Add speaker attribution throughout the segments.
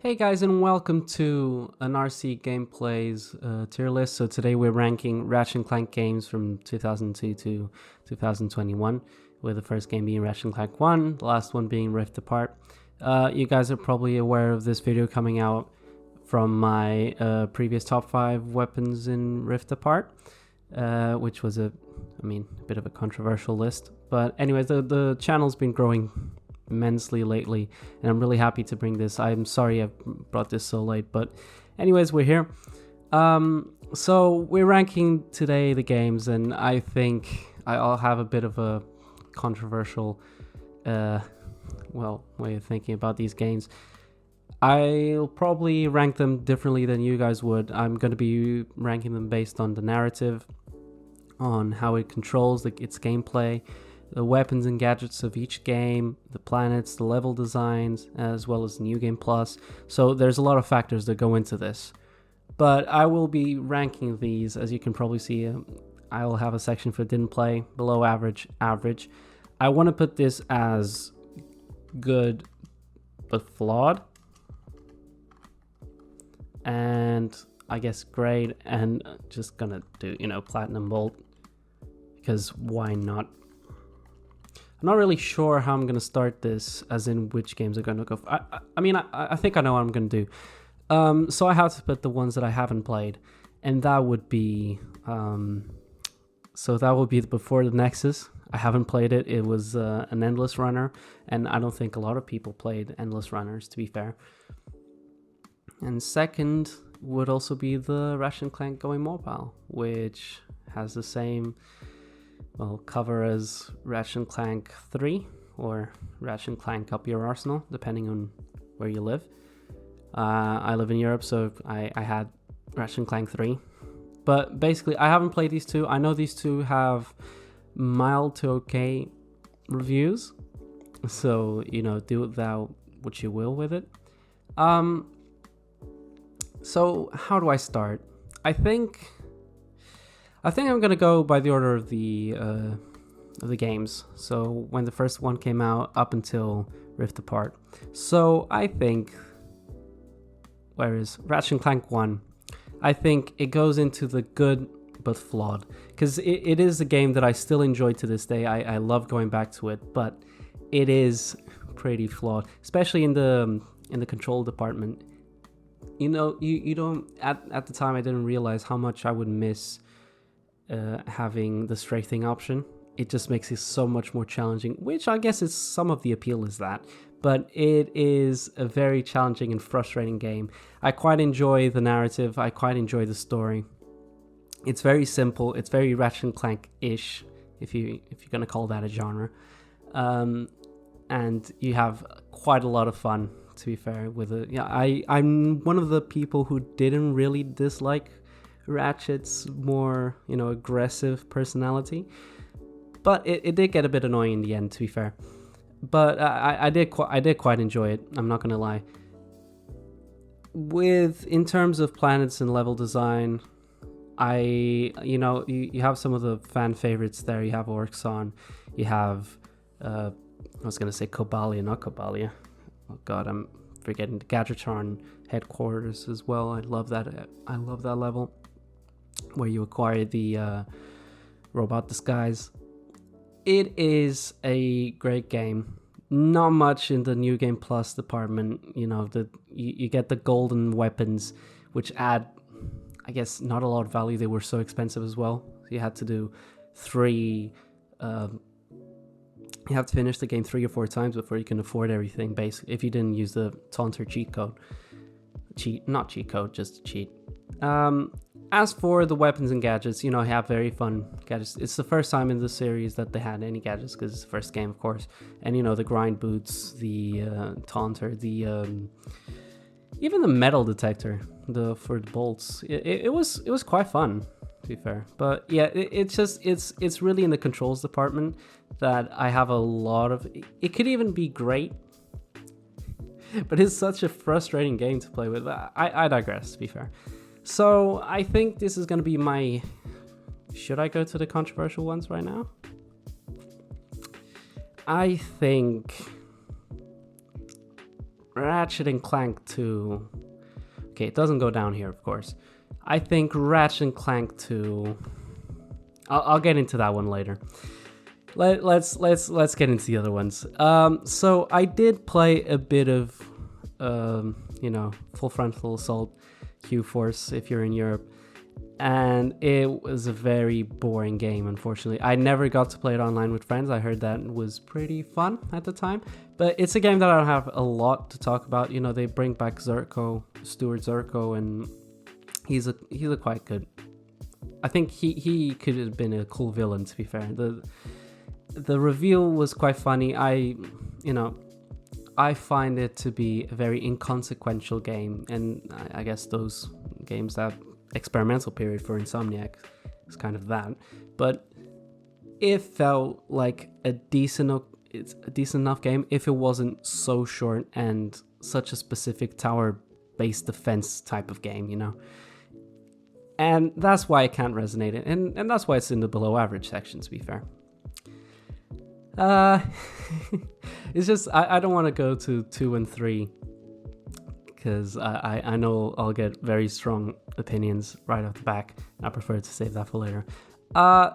Speaker 1: Hey guys, and welcome to an RC Gameplays tier list. So today we're ranking Ratchet and Clank games from 2002 to 2021, with the first game being Ratchet and Clank 1, the last one being Rift Apart. You guys are probably aware of this video coming out from my previous top 5 weapons in Rift Apart, which was a bit of a controversial list. But anyways, the channel's been growing immensely lately, and I'm really happy to bring this. I'm sorry I've brought this so late, but anyways, we're here. So we're ranking today the games, and I think I'll have a bit of a controversial way of thinking about these games. I'll probably rank them differently than you guys would. I'm going to be ranking them based on the narrative, on how it controls its gameplay, the weapons and gadgets of each game, the planets, the level designs, as well as New Game Plus. So there's a lot of factors that go into this. But I will be ranking these, as you can probably see. I will have a section for didn't play, below average, average. I want to put this as good but flawed, and I guess great, and just gonna do, platinum bolt, because why not? I'm not really sure how I'm going to start this, as in which games are going to go. I think I know what I'm going to do. So I have to put the ones that I haven't played, and that would be before the Nexus. I haven't played it. It was an endless runner, and I don't think a lot of people played endless runners, to be fair. And second would also be the Ratchet and Clank Going Mobile, which has the same cover as Ratchet and Clank 3 or Ratchet and Clank Up Your Arsenal, depending on where you live. I live in Europe, so I had Ratchet and Clank 3. But basically, I haven't played these two. I know these two have mild to okay reviews, so, do thou what you will with it. So how do I start? I think I'm gonna go by the order of the games. So when the first one came out up until Rift Apart. So I think, where is Ratchet and Clank 1? I think it goes into the good but flawed, because it is a game that I still enjoy to this day. I love going back to it, but it is pretty flawed, especially in the control department. You don't at the time I didn't realize how much I would miss having the strafing option. It just makes it so much more challenging, which I guess is some of the appeal is that, but it is a very challenging and frustrating game. I quite enjoy the narrative. I quite enjoy the story. It's very simple. It's very Ratchet and Clank-ish, if you're gonna call that a genre, and you have quite a lot of fun, to be fair, with it. Yeah, I'm one of the people who didn't really dislike Ratchet's more, aggressive personality, but it did get a bit annoying in the end, to be fair. But I did quite enjoy it. I'm not gonna lie. In terms of planets and level design, you have some of the fan favorites there. You have Orxon, you have I was gonna say Cobalia, not Cobalia. Oh God, I'm forgetting the Gadgetron headquarters as well. I love that level where you acquire the robot disguise. It is a great game. Not much in the New Game Plus department. You get the golden weapons, which add, I guess, not a lot of value. They were so expensive as well. You had to do three. You have to finish the game 3 or 4 times before you can afford everything, basically, if you didn't use the Taunter cheat code. Not cheat code, just cheat. As for the weapons and gadgets, I have very fun gadgets. It's the first time in the series that they had any gadgets, because it's the first game, of course. And, the grind boots, the Taunter, the even the metal detector for the bolts. It was quite fun, to be fair. But yeah, it's really in the controls department that I have a lot of. It could even be great, but it's such a frustrating game to play with. I digress, to be fair. So I think this is going to be my... Should I go to the controversial ones right now? I think Ratchet and Clank 2. Okay, it doesn't go down here, of course. I think Ratchet and Clank 2. I'll get into that one later. Let's get into the other ones. So I did play a bit of, Full Frontal Assault Q-Force if you're in Europe, and it was a very boring game, unfortunately. I never got to play it online with friends. I heard that was pretty fun at the time, but it's a game that I don't have a lot to talk about. You know, they bring back Stuart Zerko, and he's a quite good. I think he could have been a cool villain, to be fair. The reveal was quite funny. I find it to be a very inconsequential game, and I guess those games, that experimental period for Insomniac is kind of that. But it felt like it's a decent enough game if it wasn't so short and such a specific tower-based defense type of game, you know. And that's why it can't resonate, and that's why it's in the below average section, to be fair. It's just I don't want to go to 2 and 3 because I know I'll get very strong opinions right off the back. I prefer to save that for later. I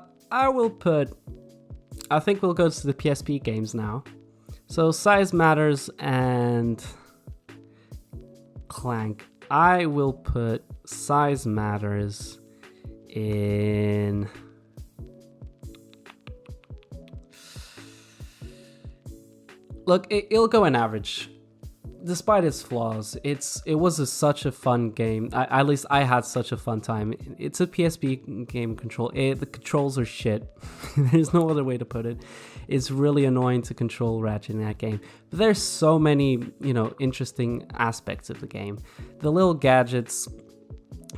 Speaker 1: think we'll go to the PSP games now. So Size Matters and Clank. I will put Size Matters in... Look, it'll go in average. Despite its flaws, it was such a fun game. At least I had such a fun time. It's a PSP game control. The controls are shit. There's no other way to put it. It's really annoying to control Ratchet in that game. But there's so many, interesting aspects of the game. The little gadgets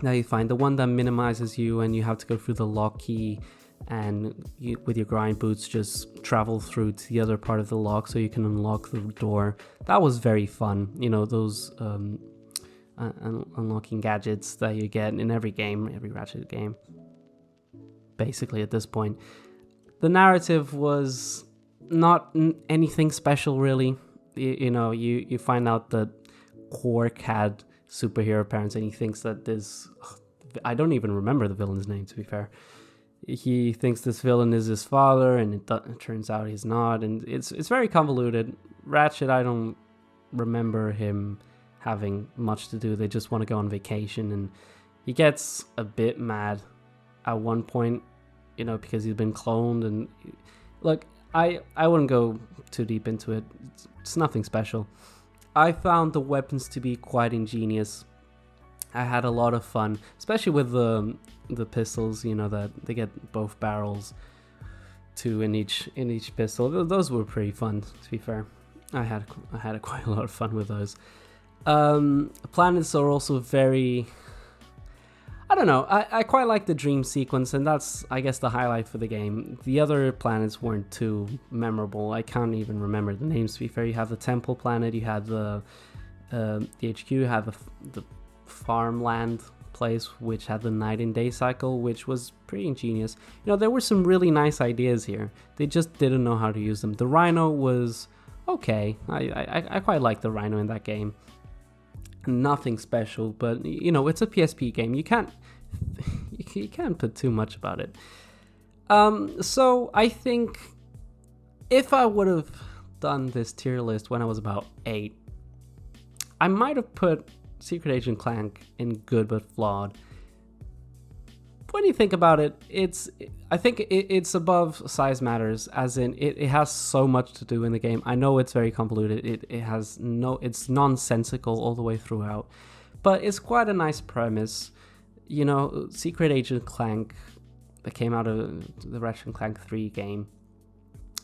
Speaker 1: that you find, the one that minimizes you and you have to go through the lock key, and you, with your grind boots, just travel through to the other part of the lock so you can unlock the door. That was very fun. Those unlocking gadgets that you get in every game, every Ratchet game, basically at this point. The narrative was not anything special, really. You find out that Quark had superhero parents, and he thinks that this... I don't even remember the villain's name, to be fair. He thinks this villain is his father, and it turns out he's not, and it's very convoluted. Ratchet, I don't remember him having much to do. They just want to go on vacation, and he gets a bit mad at one point, because he's been cloned. And look, I wouldn't go too deep into it. It's nothing special. I found the weapons to be quite ingenious. I had a lot of fun, especially with the pistols, that they get both barrels, 2 in each pistol. Those were pretty fun, to be fair. I had quite a lot of fun with those. Planets are also very... I don't know, I quite like the dream sequence, and that's, I guess, the highlight for the game. The other planets weren't too memorable. I can't even remember the names, to be fair. You have the Temple planet, you had the HQ, you had the farmland place, which had the night and day cycle, which was pretty ingenious. There were some really nice ideas here. They just didn't know how to use them. The Rhino was okay. I quite like the Rhino in that game. Nothing special, but it's a PSP game. You can't put too much about it. So I think if I would have done this tier list when I was about 8, I might have put Secret Agent Clank in good but flawed. When you think about it, I think it's above Size Matters, as in it has so much to do in the game. I know it's very convoluted. It's nonsensical all the way throughout, but it's quite a nice premise. Secret Agent Clank that came out of the Ratchet and Clank 3 game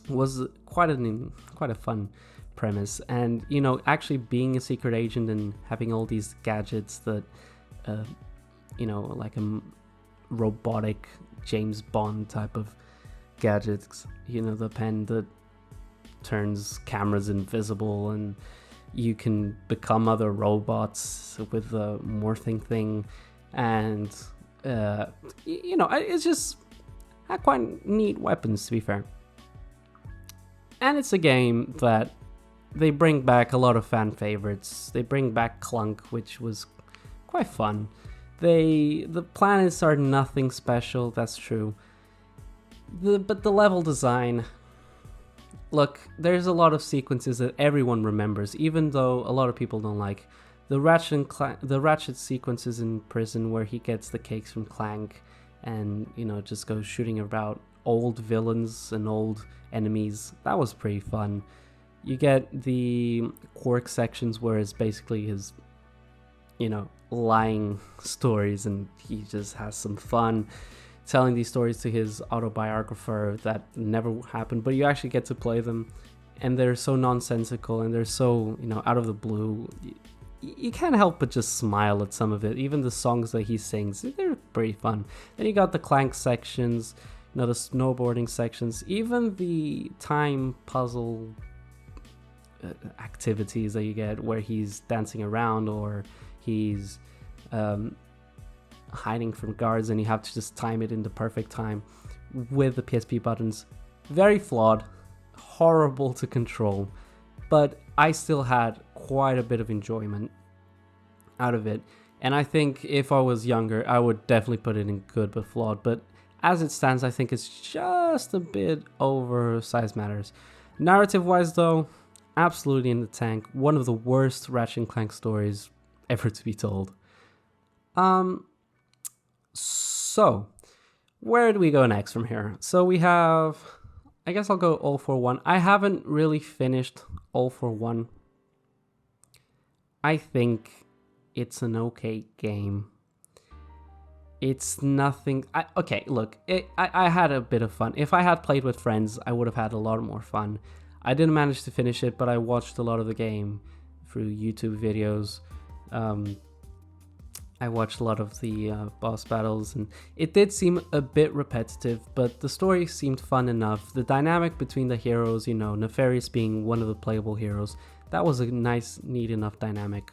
Speaker 1: was quite a fun premise, and actually being a secret agent and having all these gadgets that like a robotic James Bond type of gadgets, the pen that turns cameras invisible, and you can become other robots with the morphing thing, and it's just had quite neat weapons, to be fair. And it's a game that they bring back a lot of fan favorites. They bring back Clunk, which was quite fun. The planets are nothing special, that's true. But the level design, look, there's a lot of sequences that everyone remembers, even though a lot of people don't like. The Ratchet sequences in prison where he gets the cakes from Clank and, you know, just goes shooting about old villains and old enemies. That was pretty fun. You get the Quark sections where it's basically his, you know, lying stories, and he just has some fun telling these stories to his autobiographer that never happened, but you actually get to play them, and they're so nonsensical and they're so, you know, out of the blue. You can't help but just smile at some of it. Even the songs that he sings, they're pretty fun. Then you got the Clank sections, you know, the snowboarding sections, even the time puzzle activities that you get where he's dancing around or he's hiding from guards and you have to just time it in the perfect time with the PSP buttons. Very flawed, horrible to control, but I still had quite a bit of enjoyment out of it. And I think if I was younger, I would definitely put it in good but flawed. But as it stands, I think it's just a bit over size matters. Narrative-wise, though, absolutely in the tank. One of the worst Ratchet and Clank stories ever to be told. So, where do we go next from here? So we have, I guess I'll go All for One. I haven't really finished All for One. I think it's an okay game. It's nothing. Okay, look, I had a bit of fun. If I had played with friends, I would have had a lot more fun. I didn't manage to finish it, but I watched a lot of the game through YouTube videos. I watched a lot of the boss battles, and it did seem a bit repetitive, but the story seemed fun enough. The dynamic between the heroes, you know, Nefarious being one of the playable heroes, that was a nice, neat enough dynamic.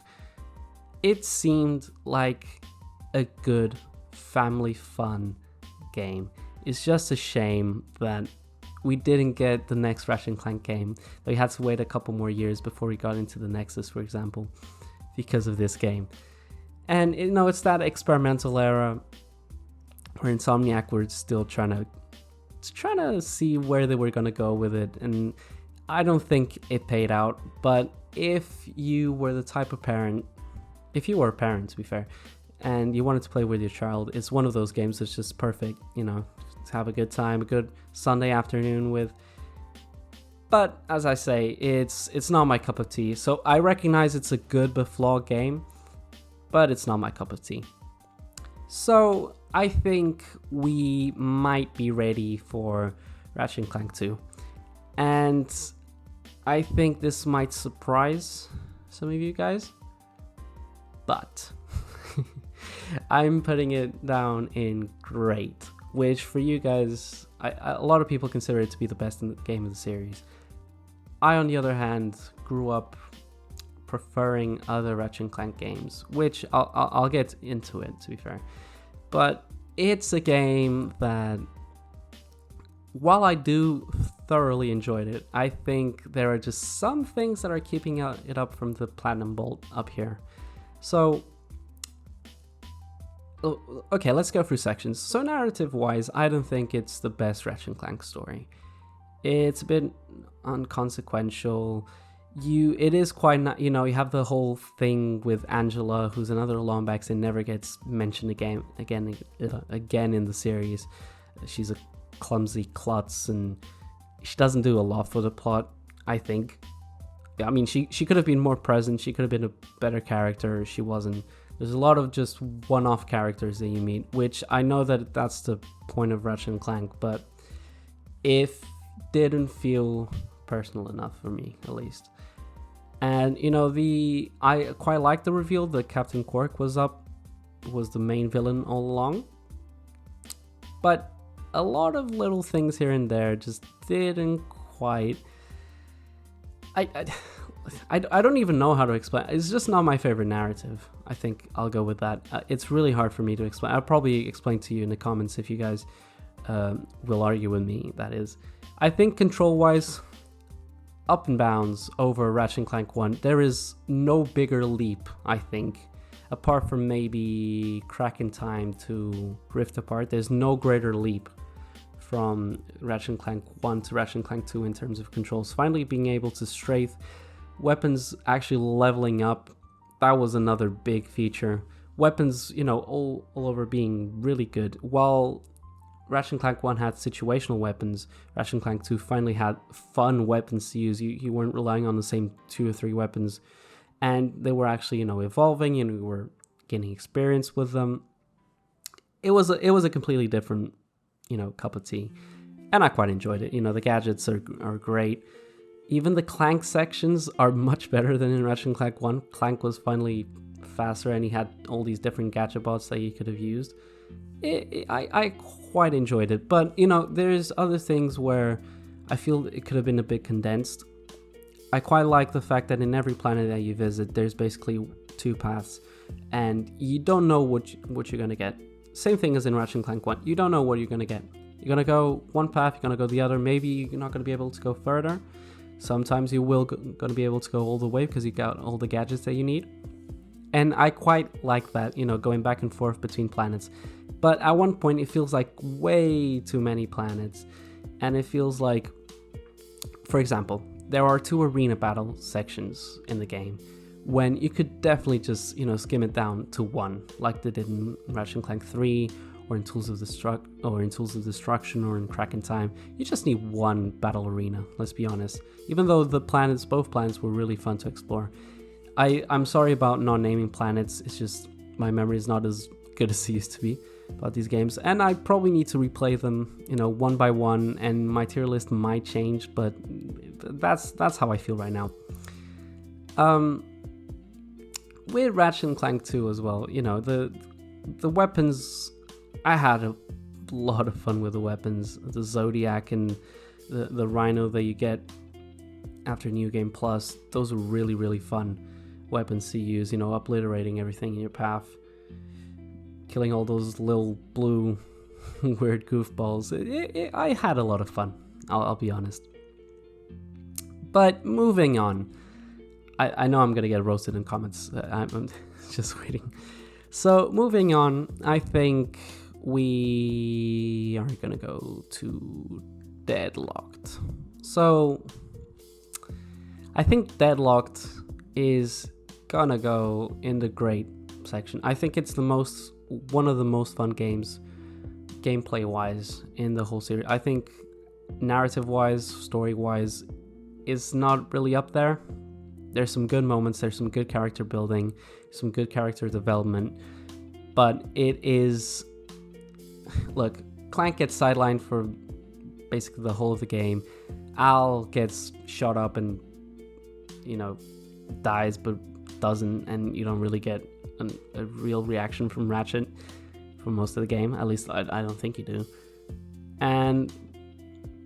Speaker 1: It seemed like a good family fun game. It's just a shame that we didn't get the next Ratchet and Clank game. We had to wait a couple more years before we got into the Nexus, for example, because of this game. And, you know, it's that experimental era where Insomniac were still trying to see where they were going to go with it. And I don't think it paid out. But if you were the type of parent, if you were a parent, to be fair, and you wanted to play with your child, it's one of those games that's just perfect, you know, to have a good time, a good Sunday afternoon with. But as I say, it's not my cup of tea. So I recognize it's a good but flawed game, but it's not my cup of tea. So I think we might be ready for Ratchet and Clank 2. And I think this might surprise some of you guys, but I'm putting it down in great, which for you guys, a lot of people consider it to be the best in the game of the series. I, on the other hand, grew up preferring other Ratchet and Clank games, which I'll get into it, to be fair. But it's a game that, while I do thoroughly enjoyed it, I think there are just some things that are keeping it up from the Platinum Bolt up here. So, okay, let's go through sections. So narrative-wise, I don't think it's the best Ratchet and Clank story. It's a bit unconsequential. It is quite not, you know, you have the whole thing with Angela, who's another Lombax and never gets mentioned again in the series. She's a clumsy klutz and she doesn't do a lot for the plot, I think. I mean, she could have been more present. She could have been a better character. She wasn't. There's a lot of just one-off characters that you meet, which I know that that's the point of Ratchet and Clank, but it didn't feel personal enough for me, at least. And, you know, I quite like the reveal that Captain Quark was the main villain all along. But a lot of little things here and there just didn't quite... I don't even know how to explain. It's just not my favorite narrative. I think I'll go with that. It's really hard for me to explain. I'll probably explain to you in the comments if you guys will argue with me, that is. I think control-wise, up and bounds over Ratchet and Clank 1. There is no bigger leap, I think, apart from maybe Crack in Time to Rift Apart. There's no greater leap from Ratchet and Clank 1 to Ratchet and Clank 2 in terms of controls. Finally being able to strafe, weapons actually leveling up, that was another big feature. Weapons, all over being really good. While Ratchet and Clank 1 had situational weapons, Ratchet and Clank 2 finally had fun weapons to use. You weren't relying on the same 2 or 3 weapons, and they were actually, evolving, and we were gaining experience with them. It was a completely different, cup of tea, and I quite enjoyed it. The gadgets are great. Even the Clank sections are much better than in Ratchet and Clank 1. Clank was finally faster, and he had all these different gadget bots that you could have used. I quite enjoyed it, but there's other things where I feel it could have been a bit condensed. I quite like the fact that in every planet that you visit, there's basically 2 paths, and you don't know what you're gonna get. Same thing as in Ratchet and Clank 1. You don't know what you're gonna get. You're gonna go one path, you're gonna go the other. Maybe you're not gonna be able to go further. Sometimes you will gonna be able to go all the way because you got all the gadgets that you need. And I quite like that, going back and forth between planets. But at one point, it feels like way too many planets. And it feels like, for example, there are 2 arena battle sections in the game, when you could definitely just, skim it down to 1, like they did in Ratchet and Clank 3, or in Tools of Destruction, or in Crack in Time. You just need 1 battle arena, let's be honest. Even though both planets were really fun to explore. I'm sorry about not naming planets, it's just my memory is not as good as it used to be about these games, and I probably need to replay them, one by one, and my tier list might change, but that's how I feel right now. With Ratchet and Clank 2 as well, the weapons, I had a lot of fun with the weapons. The Zodiac and the Rhino that you get after New Game Plus, those are really, really fun weapons to use, obliterating everything in your path, killing all those little blue weird goofballs. I had a lot of fun, I'll be honest. But moving on, I know I'm gonna get roasted in comments. I'm just waiting. So moving on, I think we are gonna go to Deadlocked. So I think Deadlocked is gonna go in the great section. I think it's one of the most fun games, gameplay wise, in the whole series. I think narrative wise, story wise, is not really up there. There's some good moments, there's some good character building, some good character development, but it is, look, Clank gets sidelined for basically the whole of the game. Al gets shot up and dies but doesn't, and you don't really get a real reaction from Ratchet for most of the game. At least I don't think you do.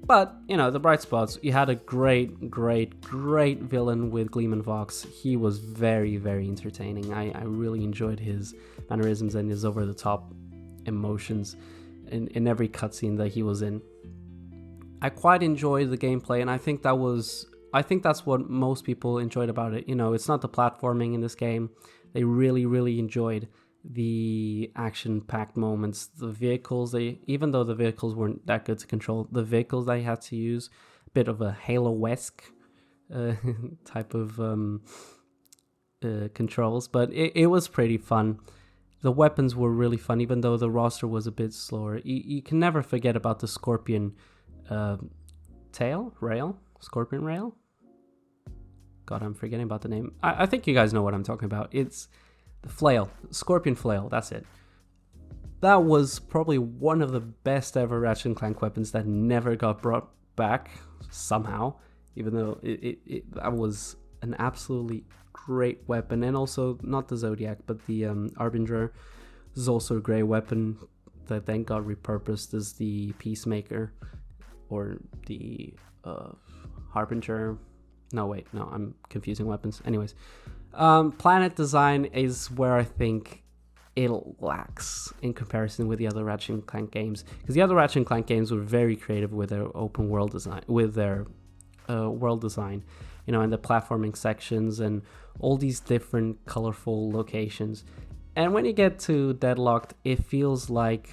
Speaker 1: But the bright spots, you had a great villain with Gleeman Vox. He was very, very entertaining. I really enjoyed his mannerisms and his over-the-top emotions in every cutscene that he was in. I quite enjoyed the gameplay, and I think that's what most people enjoyed about it. It's not the platforming in this game. They really, really enjoyed the action-packed moments. The vehicles, even though the vehicles weren't that good to control, the vehicles they had to use, a bit of a Halo-esque type of controls, but it was pretty fun. The weapons were really fun, even though the roster was a bit slower. You can never forget about the Scorpion Scorpion Rail? God, I'm forgetting about the name. I think you guys know what I'm talking about. It's the flail, Scorpion Flail, that's it. That was probably one of the best ever Ratchet and Clank weapons that never got brought back somehow, even though that was an absolutely great weapon. And also, not the Zodiac, but the Arbinger is also a great weapon that then got repurposed as the Peacemaker, or the Harbinger. No, I'm confusing weapons. Anyways, planet design is where I think it lacks in comparison with the other Ratchet and Clank games, because the other Ratchet and Clank games were very creative with their open world design, with their world design, you know, and the platforming sections and all these different colorful locations. And when you get to Deadlocked, it feels like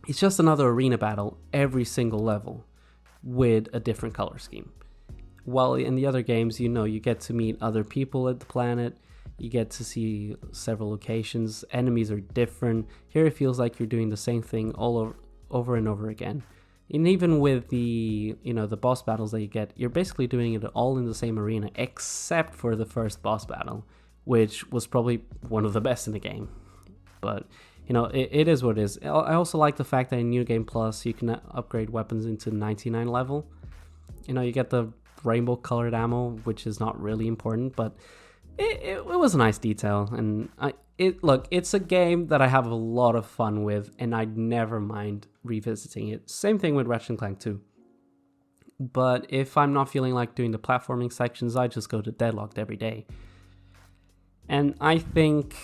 Speaker 1: it's just another arena battle every single level with a different color scheme. While in the other games, you know, you get to meet other people at the planet, you get to see several locations, enemies are different. Here it feels like you're doing the same thing all over and over again. And even with the, you know, the boss battles that you get, you're basically doing it all in the same arena, except for the first boss battle, which was probably one of the best in the game. But, you know, it is what it is. I also like the fact that in New Game Plus, you can upgrade weapons into 99 level. You know, you get the rainbow colored ammo, which is not really important, but it was a nice detail. And look, it's a game that I have a lot of fun with, and I'd never mind revisiting it. Same thing with Ratchet and Clank 2. But if I'm not feeling like doing the platforming sections, I just go to Deadlocked every day. And I think,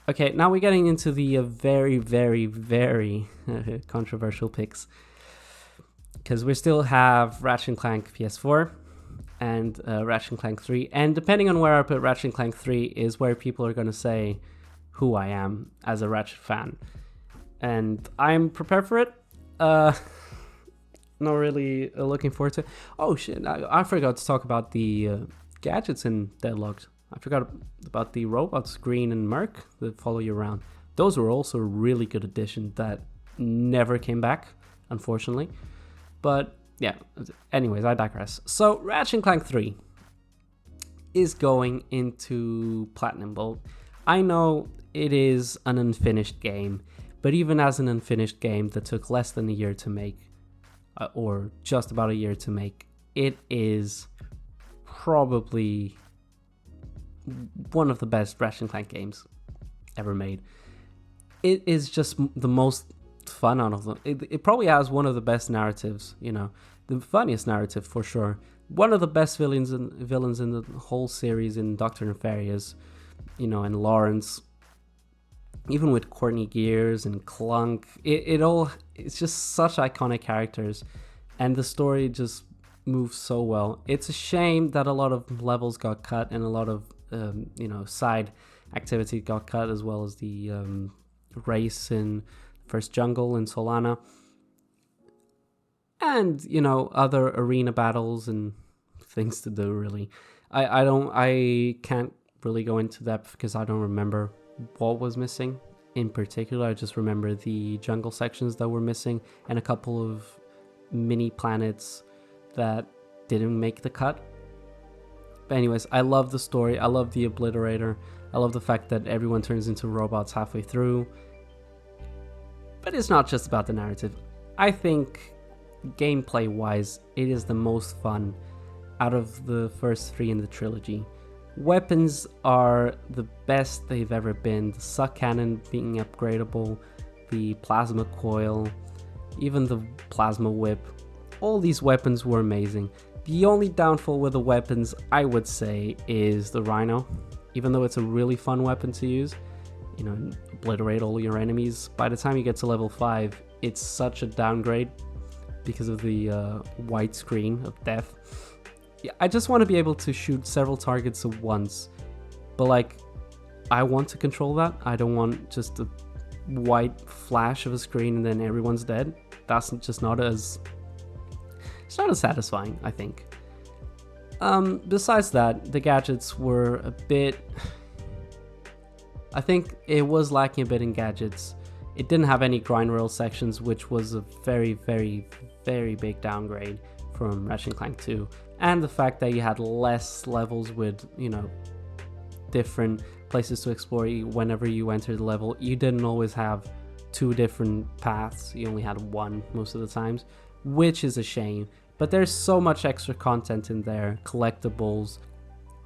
Speaker 1: okay, now we're getting into the very, very, very controversial picks, because we still have Ratchet and Clank PS4 and Ratchet and Clank 3, and depending on where I put Ratchet and Clank 3 is where people are going to say who I am as a Ratchet fan, and I'm prepared for it. Not really looking forward to it. Oh shit, I forgot to talk about the gadgets in Deadlocked. I forgot about the robots, Green and Merc, that follow you around. Those were also a really good addition that never came back, unfortunately. But yeah, anyways, I digress. So Ratchet and Clank 3 is going into Platinum Bolt. I know it is an unfinished game, but even as an unfinished game that took less than a year to make, or just about a year to make, it is probably one of the best Ratchet and Clank games ever made. It is just the most fun out of them. It probably has one of the best narratives, you know, the funniest narrative for sure. One of the best villains in the whole series in Dr. Nefarious, you know, and Lawrence, even with Courtney Gears and Clunk. It's just such iconic characters, and the story just moves so well. It's a shame that a lot of levels got cut and a lot of you know, side activity got cut, as well as the race in first jungle in Solana, and, you know, other arena battles and things to do. Really, I can't really go into depth because I don't remember what was missing in particular. I just remember the jungle sections that were missing and a couple of mini planets that didn't make the cut. But anyways, I love the story. I love the Obliterator. I love the fact that everyone turns into robots halfway through. But it's not just about the narrative. I think gameplay-wise, it is the most fun out of the first three in the trilogy. Weapons are the best they've ever been. The suck cannon being upgradable, the plasma coil, even the plasma whip. All these weapons were amazing. The only downfall with the weapons, I would say, is the Rhino. Even though it's a really fun weapon to use, you know, obliterate all your enemies. By the time you get to level 5, it's such a downgrade because of the white screen of death. Yeah, I just want to be able to shoot several targets at once, but like, I want to control that. I don't want just a white flash of a screen and then everyone's dead. That's just not as... It's not as satisfying, I think. Besides that, the gadgets were a bit... I think it was lacking a bit in gadgets. It didn't have any grind rail sections, which was a very, very, very big downgrade from Ratchet and Clank 2. And the fact that you had less levels with, you know, different places to explore whenever you entered the level. You didn't always have 2 different paths. You only had 1 most of the times, which is a shame. But there's so much extra content in there, collectibles.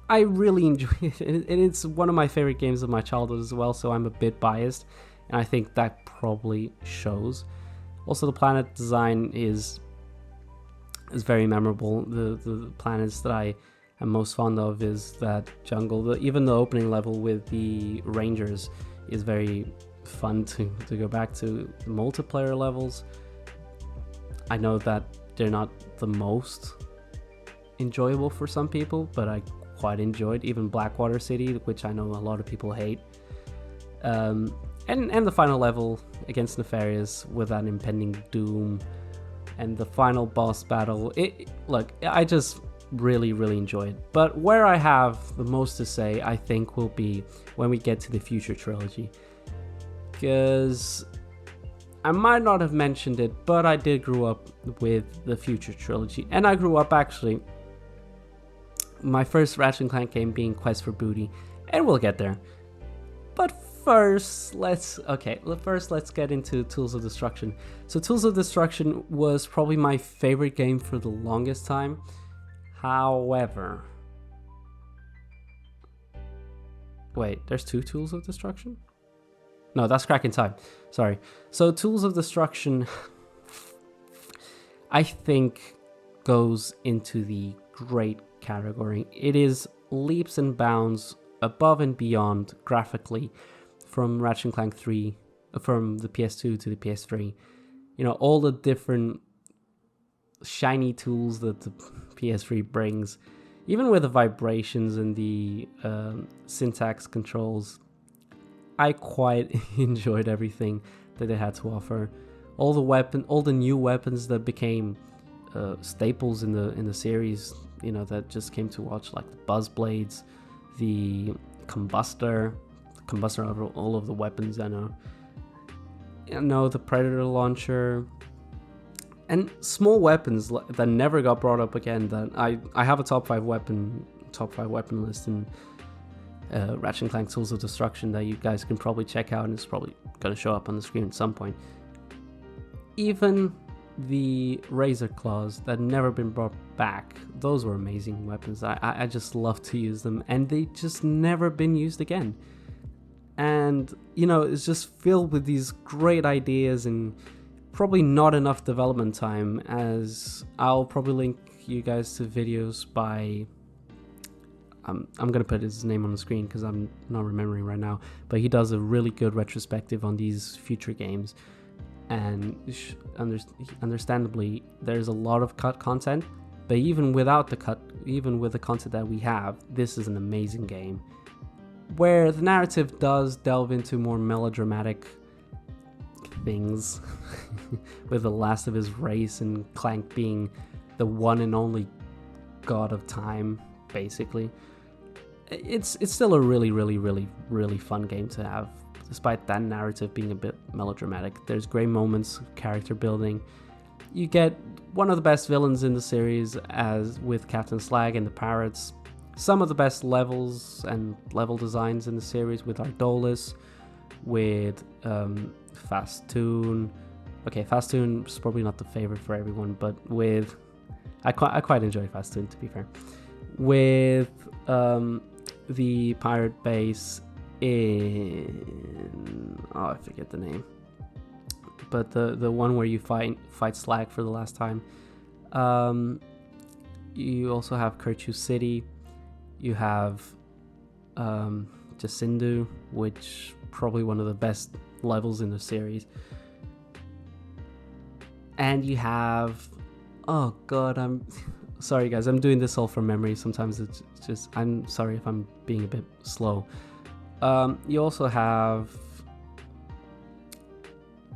Speaker 1: I really enjoy it, and it's one of my favorite games of my childhood as well, so I'm a bit biased, and I think that probably shows. Also, the planet design is very memorable. The planets that I am most fond of is that jungle. Even the opening level with the Rangers is very fun to go back to. The multiplayer levels, I know that they're not the most enjoyable for some people, but I quite enjoyed. Even Blackwater City, which I know a lot of people hate. And the final level against Nefarious with that impending doom and the final boss battle. Look, I just really enjoy it. But where I have the most to say, I think, will be when we get to the Future Trilogy. Because I might not have mentioned it, but I did grow up with the Future Trilogy. And I grew up, actually, my first Ratchet and Clank game being Quest for Booty. And we'll get there. But first, let's get into Tools of Destruction. So Tools of Destruction was probably my favorite game for the longest time. However... Wait, there's 2 Tools of Destruction? No, that's Crack in Time. Sorry. So Tools of Destruction, I think, goes into the great category. It is leaps and bounds above and beyond graphically from Ratchet and Clank 3, from the PS2 to the PS3. You know, all the different shiny tools that the PS3 brings, even with the vibrations and the syntax controls. I quite enjoyed everything that they had to offer. All the new weapons that became staples in the series, you know, that just came to watch, like the buzz blades, the combustor of all of the weapons. I know the Predator launcher, and small weapons that never got brought up again. That I have a top 5 weapon list in Ratchet and Clank Tools of Destruction that you guys can probably check out, and it's probably going to show up on the screen at some point. Even the Razor Claws that never been brought back, those were amazing weapons. I just love to use them, and they just never been used again. And, you know, it's just filled with these great ideas and probably not enough development time, as I'll probably link you guys to videos by... I'm going to put his name on the screen because I'm not remembering right now, but he does a really good retrospective on these future games. And understandably, there's a lot of cut content, but even with the content that we have, this is an amazing game, where the narrative does delve into more melodramatic things, with the last of his race and Clank being the one and only god of time, basically. It's still a really fun game to have, despite that narrative being a bit melodramatic. There's great moments of character building. You get one of the best villains in the series, as with Captain Slag and the Pirates. Some of the best levels and level designs in the series, with Ardolis, with Fastoon. Okay, Fastoon is probably not the favorite for everyone, but with... I quite enjoy Fastoon, to be fair. With the pirate base in... Oh, I forget the name. But the one where you fight Slag for the last time. You also have Kirchu City. You have Jacindu, which probably one of the best levels in the series. And you have... Oh god, I'm... Sorry guys, I'm doing this all from memory. Sometimes it's just... I'm sorry if I'm being a bit slow. You also have...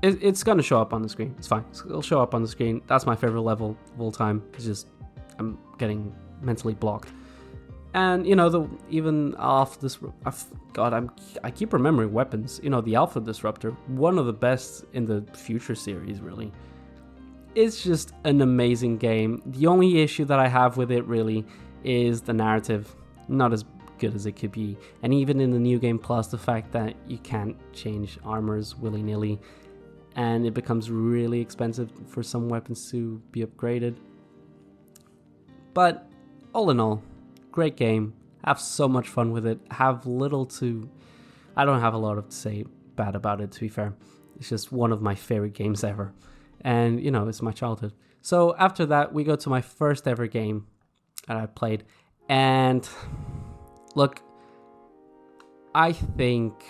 Speaker 1: It's going to show up on the screen. It's fine. It'll show up on the screen. That's my favorite level of all time. It's just... I'm getting mentally blocked. And, you know, even off this... God, I keep remembering weapons. You know, the Alpha Disruptor. One of the best in the Future series, really. It's just an amazing game. The only issue that I have with it, really, is the narrative. Not as good as it could be. And even in the New Game Plus, the fact that you can't change armors willy-nilly, and it becomes really expensive for some weapons to be upgraded. But all in all, great game. Have so much fun with it. Have little to... I don't have a lot to say bad about it, to be fair. It's just one of my favorite games ever. And, you know, it's my childhood. So after that, we go to my first ever game that I played. And look, I think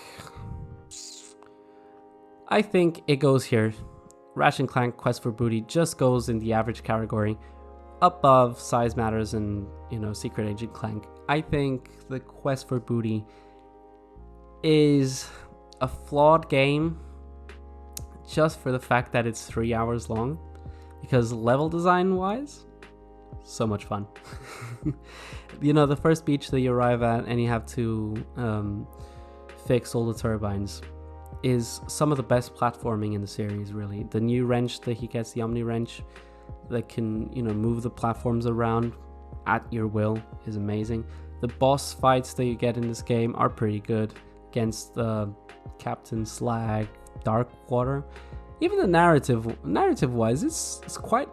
Speaker 1: it goes here. Ratchet and Clank Quest for Booty just goes in the average category. above Size Matters and, Secret Agent Clank, I think the Quest for Booty is a flawed game just for the fact that it's 3 hours long, because level design wise, so much fun. The first beach that you arrive at and you have to fix all the turbines is some of the best platforming in the series, really. The new wrench that he gets, the Omni wrench, that can, move the platforms around at your will, is amazing. The boss fights that you get in this game are pretty good against Captain Slag, Darkwater. Even the narrative wise, it's quite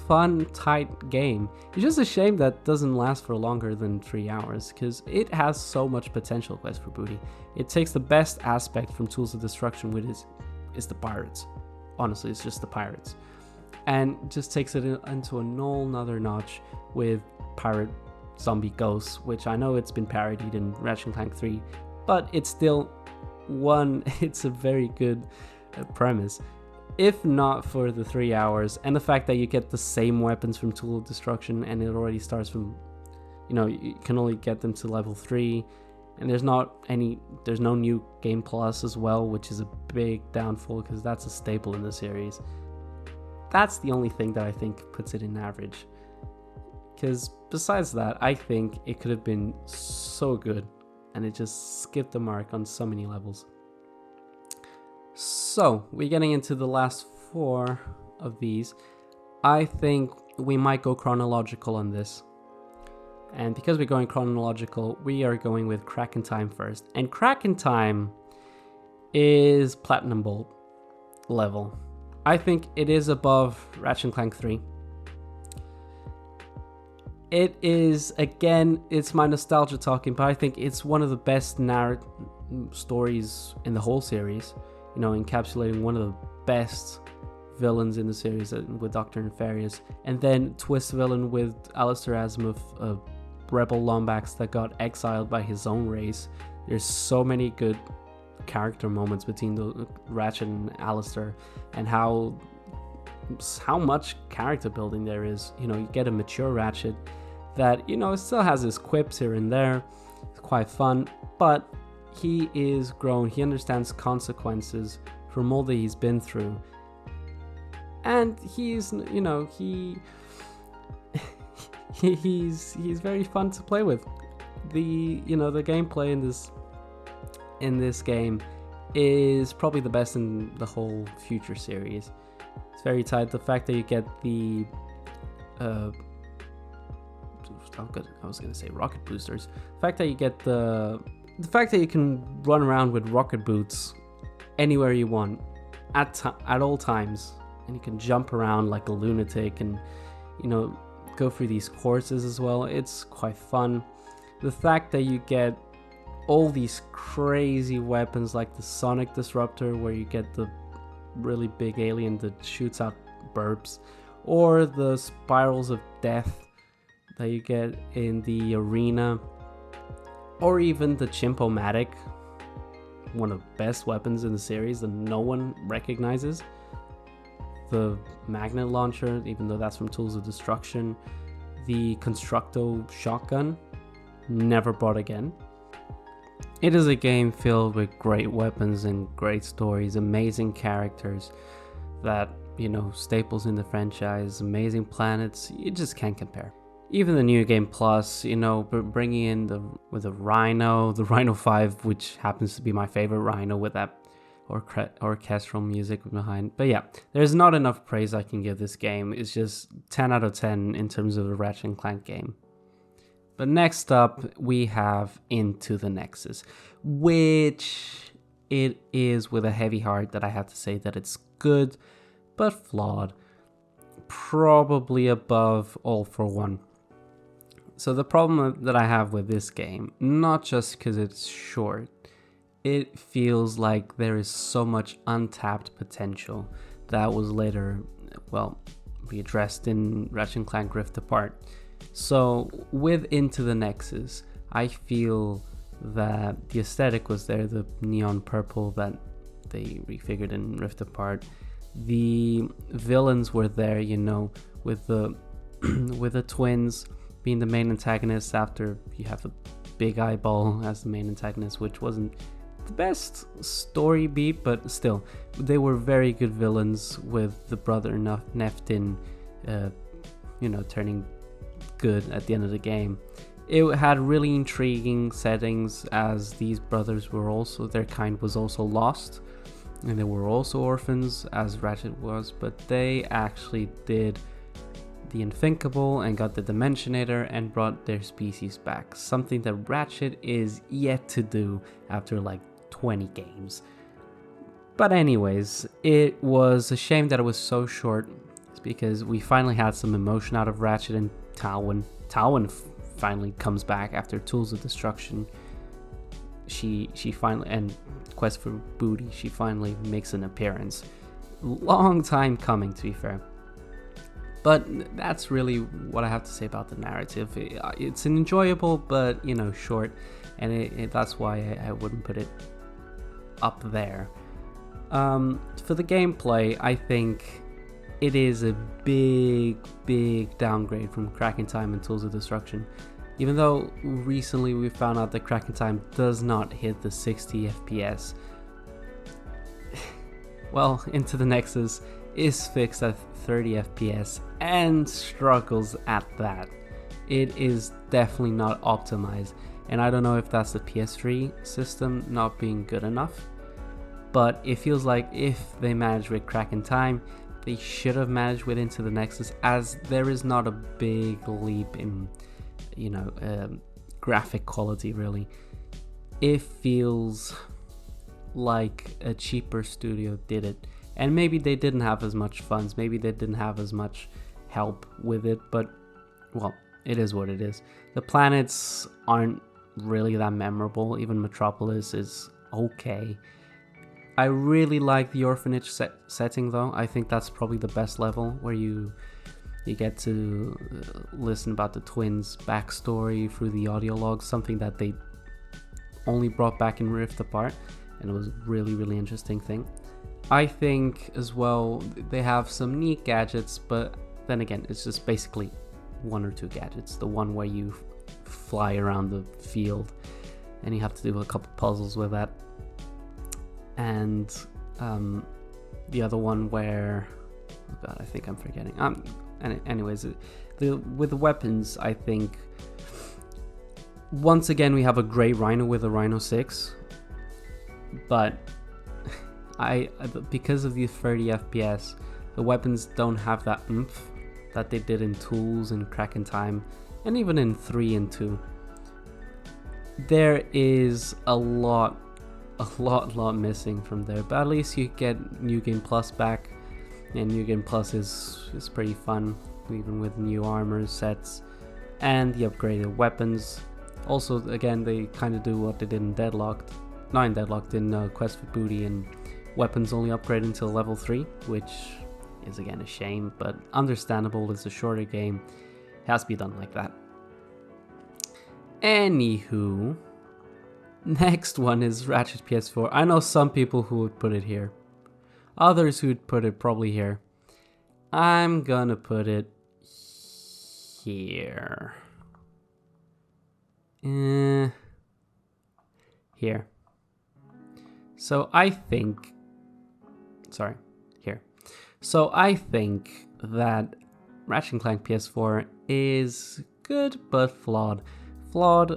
Speaker 1: fun, tight game. It's just a shame that it doesn't last for longer than 3 hours, because it has so much potential. Quest for Booty, it takes the best aspect from Tools of Destruction, which is the pirates. Honestly, it's just the pirates, and just takes it into a whole nother notch with pirate zombie ghosts, which I know it's been parodied in Ratchet and Clank 3, but it's still it's a very good premise. If not for the 3 hours and the fact that you get the same weapons from Tool of Destruction, and it already starts from, you can only get them to level 3, and there's no new game plus as well, which is a big downfall because that's a staple in the series. That's the only thing that I think puts it in average, because besides that, I think it could have been so good, and it just skipped the mark on so many levels. So, we're getting into the last 4 of these. I think we might go chronological on this. And because we're going chronological, we are going with Crack in Time first. And Crack in Time is Platinum Bolt level. I think it is above Ratchet and Clank 3. It is, again, it's my nostalgia talking, but I think it's one of the best stories in the whole series. Encapsulating one of the best villains in the series with Dr. Nefarious, and then twist villain with Alistair Azimuth, a rebel Lombax that got exiled by his own race. There's so many good character moments between the Ratchet and Alistair, and how much character building there is. You get a mature Ratchet that, it still has his quips here and there. It's quite fun, but he is grown. He understands consequences from all that he's been through, and he's he's very fun to play with. The gameplay in this game is probably the best in the whole Future series. It's very tight. The fact that you get the I was gonna say rocket boosters. The fact that you get the fact that you can run around with rocket boots anywhere you want at all times, and you can jump around like a lunatic, and go through these courses as well. It's quite fun. The fact that you get all these crazy weapons like the Sonic Disruptor, where you get the really big alien that shoots out burps, or the spirals of death that you get in the arena, or even the Chimp-O-Matic, one of the best weapons in the series that no one recognizes. The magnet launcher, even though that's from Tools of Destruction. The Constructo shotgun, never bought again. It is a game filled with great weapons and great stories, amazing characters that, staples in the franchise, amazing planets. You just can't compare. Even the New Game Plus, bringing in the Rhino 5, which happens to be my favorite Rhino with that orchestral music behind. But yeah, there's not enough praise I can give this game. It's just 10 out of 10 in terms of a Ratchet and Clank game. But next up, we have Into the Nexus, which it is with a heavy heart that I have to say that it's good, but flawed. Probably above All for One. So the problem that I have with this game, not just because it's short, it feels like there is so much untapped potential that was later, be addressed in Ratchet and Clank Rift Apart. So with Into the Nexus, I feel that the aesthetic was there, the neon purple that they refigured in Rift Apart. The villains were there, with the with the twins being the main antagonists after you have a big eyeball as the main antagonist, which wasn't the best story beat, but still, they were very good villains, with the brother Neftin, turning good at the end of the game. It had really intriguing settings, as these brothers were also, their kind was also lost, and they were also orphans, as Ratchet was, but they actually did the unthinkable and got the Dimensionator and brought their species back. Something that Ratchet is yet to do after like 20 games. But anyways, it was a shame that it was so short. It's because we finally had some emotion out of Ratchet and Talwyn. Talwyn finally comes back after Tools of Destruction. She finally, and Quest for Booty, she finally makes an appearance. Long time coming, to be fair. But that's really what I have to say about the narrative. It's an enjoyable, but short, and that's why I wouldn't put it up there. For the gameplay, I think it is a big downgrade from Cracking Time and Tools of Destruction. Even though recently we found out that Cracking Time does not hit the 60 FPS. Well, Into the Nexus is fixed at 30 FPS and struggles at that. It is definitely not optimized, and I don't know if that's the PS3 system not being good enough, but it feels like if they managed with Cracking Time, they should have managed with Into the Nexus, as there is not a big leap in graphic quality really. It feels like a cheaper studio did it, and maybe they didn't have as much funds, maybe they didn't have as much help with it, but well, it is what it is. The planets aren't really that memorable. Even Metropolis is okay. I really like the orphanage setting though. I think that's probably the best level, where you get to listen about the twins' backstory through the audio logs, something that they only brought back in Rift Apart, and it was a really interesting thing. I think as well they have some neat gadgets, but then again, it's just basically one or two gadgets. The one where you fly around the field and you have to do a couple puzzles with that, and the other one where, oh god, I think I'm forgetting. Anyways, with the weapons, I think once again we have a grey Rhino with a Rhino 6, but because of the 30 FPS, the weapons don't have that oomph that they did in Tools and Cracking Time, and even in 3 and 2. There is a lot missing from there, but at least you get New Game Plus back, and New Game Plus is pretty fun, even with new armor sets and the upgraded weapons. Also, again, they kind of do what they did in Deadlocked, not in Deadlocked, in Quest for Booty, and weapons only upgrade until level 3, which is again a shame, but understandable. It's a shorter game, it has to be done like that. Anywho, next one is Ratchet PS4. I know some people who would put it here, others who'd put it probably here. I'm gonna put it here. Here. So I think that Ratchet and Clank PS4 is good but flawed.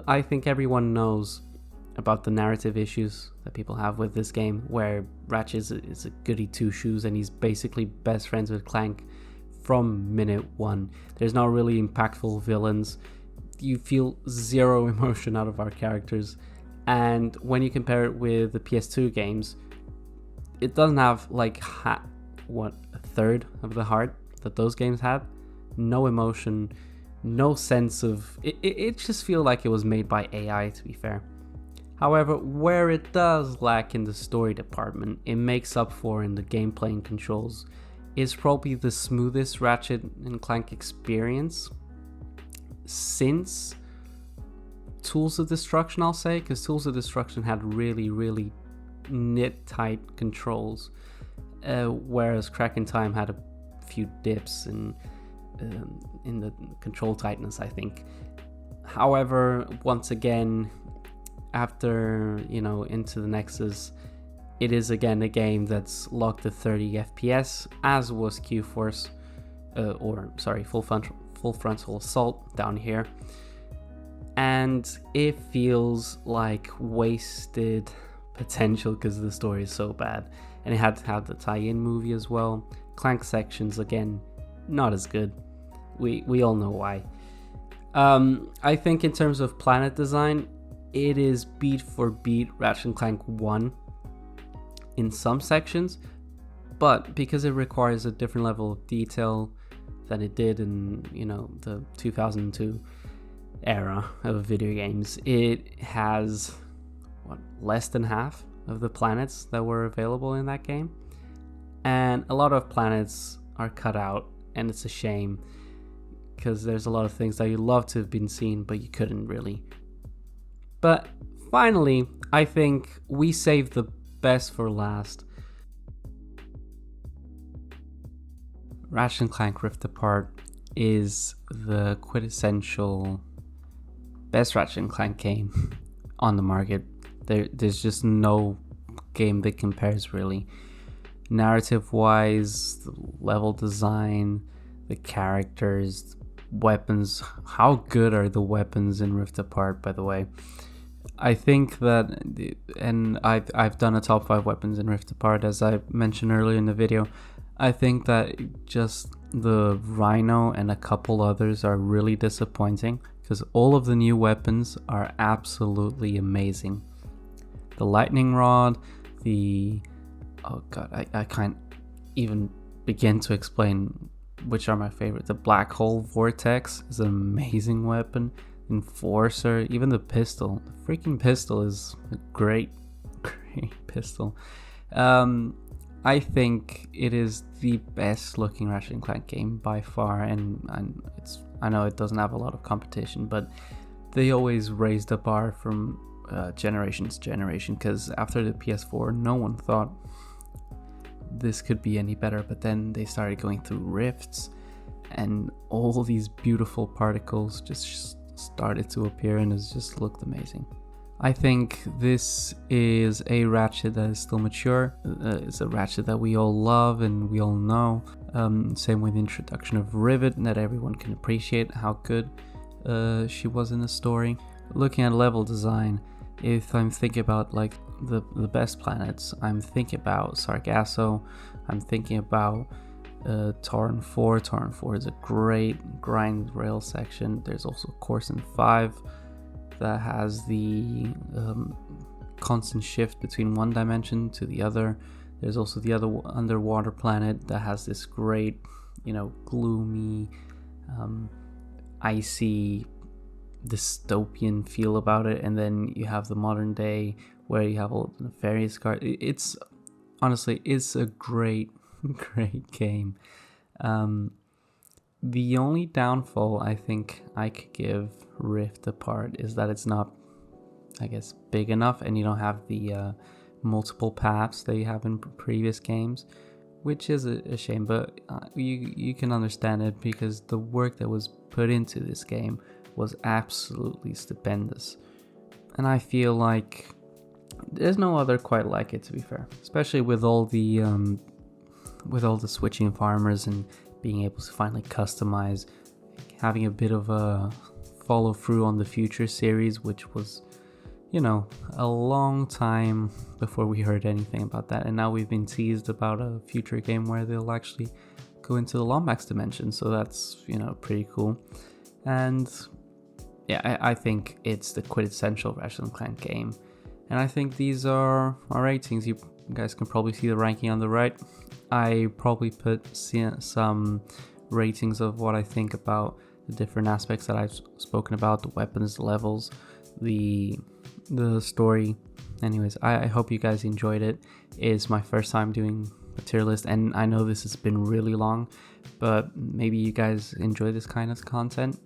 Speaker 1: I think everyone knows about the narrative issues that people have with this game, where Ratchet is a goody two-shoes and he's basically best friends with Clank from minute one. There's not really impactful villains. You feel zero emotion out of our characters, and when you compare it with the PS2 games, it doesn't have like a third of the heart that those games had. No emotion, no sense of it just feels like it was made by AI, to be fair. However, where it does lack in the story department, it makes up for in the gameplay and controls. It's probably the smoothest Ratchet and Clank experience since Tools of Destruction, I'll say, because Tools of Destruction had really knit tight controls, whereas Cracking Time had a few dips, and in the control tightness, I think. However, once again, after, into the Nexus, it is again a game that's locked at 30 FPS, as was Q-Force, Full Frontal Assault down here. And it feels like wasted potential because the story is so bad. And it had to have the tie-in movie as well. Clank sections, again, not as good. We all know why. I think in terms of planet design, it is beat for beat Ratchet and Clank 1 in some sections, but because it requires a different level of detail than it did in, the 2002 era of video games, it has less than half of the planets that were available in that game, and a lot of planets are cut out, and it's a shame because there's a lot of things that you'd love to have been seen but you couldn't really. But finally, I think we saved the best for last. Ratchet and Clank Rift Apart is the quintessential best Ratchet and Clank game on the market. There's just no game that compares, really. Narrative wise, the level design, the characters, weapons. How good are the weapons in Rift Apart, by the way? I think that, and I've done a top 5 weapons in Rift Apart, as I mentioned earlier in the video. I think that just the Rhino and a couple others are really disappointing, because all of the new weapons are absolutely amazing. The lightning rod, I can't even begin to explain which are my favorite. The black hole vortex is an amazing weapon. Enforcer, even the pistol. The freaking pistol is a great pistol. I think it is the best looking Ratchet and Clank game by far, and I know it doesn't have a lot of competition, but they always raised the bar from generation to generation, because after the PS4 no one thought this could be any better, but then they started going through rifts and all these beautiful particles just started to appear, and it's just looked amazing. I think this is a Ratchet that is still mature. It's a Ratchet that we all love and we all know. Same with the introduction of Rivet, that everyone can appreciate how good she was in the story. Looking at level design, if I'm thinking about like the best planets, I'm thinking about Sargasso, I'm thinking about Torrent 4. Torrent 4 is a great grind rail section. There's also Coruscant 5 that has the constant shift between one dimension to the other. There's also the other underwater planet that has this great, gloomy, icy, dystopian feel about it. And then you have the modern day where you have all the nefarious cards. It's honestly, it's a great game. The only downfall I think I could give Rift Apart is that it's not, I guess, big enough, and you don't have the multiple paths that you have in previous games, which is a shame, but you can understand it because the work that was put into this game was absolutely stupendous. And I feel like there's no other quite like it, to be fair, especially with all the switching farmers and being able to finally customize, having a bit of a follow through on the Future series, which was, a long time before we heard anything about that. And now we've been teased about a future game where they'll actually go into the Lombax dimension. So that's, pretty cool. And yeah, I think it's the quintessential Ratchet and Clank game. And I think these are our ratings. You guys can probably see the ranking on the right. I probably put some ratings of what I think about the different aspects that I've spoken about, the weapons, the levels, the story. Anyways, I hope you guys enjoyed it. It's my first time doing a tier list, and I know this has been really long, but maybe you guys enjoy this kind of content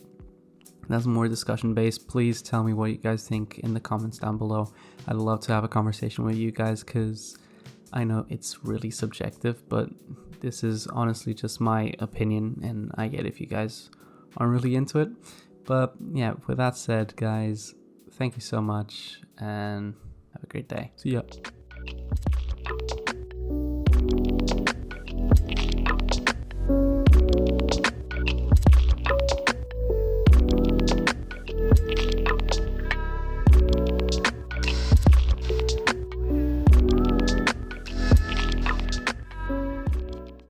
Speaker 1: that's more discussion based. Please tell me what you guys think in the comments down below. I'd love to have a conversation with you guys, because I know it's really subjective, but This is honestly just my opinion, and I get if you guys aren't really into it. But yeah, with that said, guys, thank you so much and have a great day. See ya.